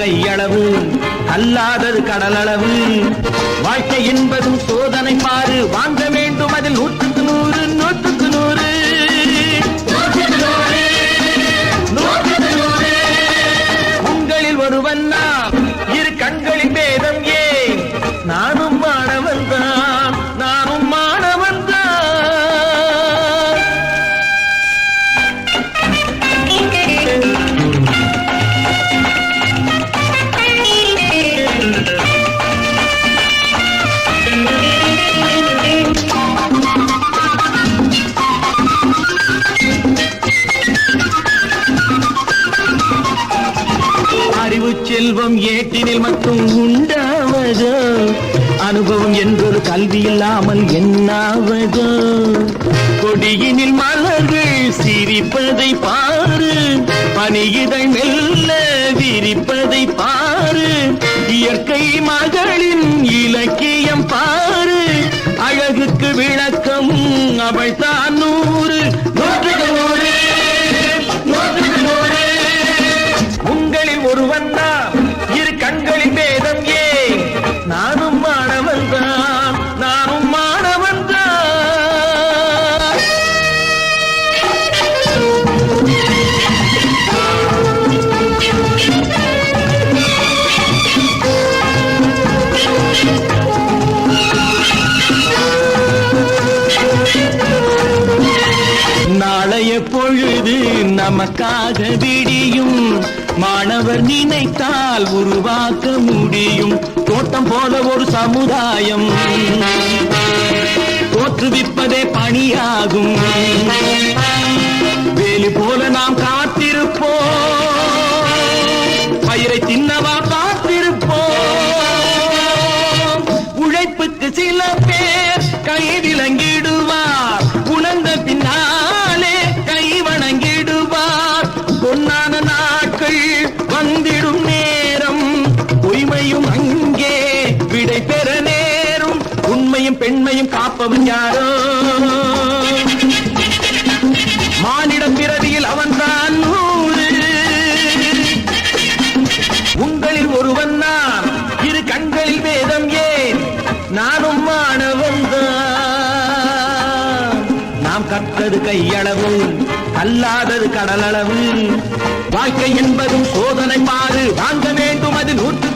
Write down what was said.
கையளவு அல்லாதது கடலளவு. வாழ்க்கை என்பதும் சோதனை பாரு, வாங்க வேண்டும் அதில் 100க்கு 100 100க்கு 100. உங்களில் ஒருவன் நான், இரு கண்களின் பேதம் ஏன்? நானும் மாணவன் தான், நானும் மாணவன் தான். அறிவு செல்வம் ஏட்டினில் மட்டும் உண்டாவதோ? அனுபவம் என்றொரு கல்வி இல்லாமல் என்னாவதோ? கொடியினில் மலர்கள் சிரிப்பதை பாரு, பனியிதை மெல்ல விரிப்பதை பாரு. இயற்கை மகளின் இலக்கியம் பாரு, அழகுக்கு விளக்கம் அவள் தான் 100 100க்கு 100 100க்கு 100. உங்களில் ஒருவன் தான், இரு கண்களின் பேதம் ஏன்? நானும் மாணவன் தான், நானும் மாணவன் தான். நாளைய பொழுது நமக்காக விடியும், மாணவர் நினைத்தால் உருவாக்க முடியும். தோட்டம் போல ஒரு சமுதாயம் தோற்றுவிப்பதே பணியாகும். வேலி போல நாம் காத்திருப்போம், பயிரை தின்னவா காத்திருப்போம். உழைப்புக்கு சில பேர் கை விலங்கிடுவார், உணர்ந்த பின்னாலே கை வணங்கிடுவார். பொன்னான நாட்கள் வந்திடும் நேரம், பொய்மையும் அங்கே விடை பெற நேரும். உண்மையும் பெண்மையும் காப்பவன் யாரோ? மானிட பிறவியில் அவன்தான் 100. உங்களில் ஒருவன் நான், இரு கண்களில் வேதம் ஏன்? நானும் மாணவன் தான். நாம் கற்றது கையளவு அல்லாதது கடலளவு. வாழ்க்கை என்பதும் சோதனை பாரு, வாங்க வேண்டும் அது 100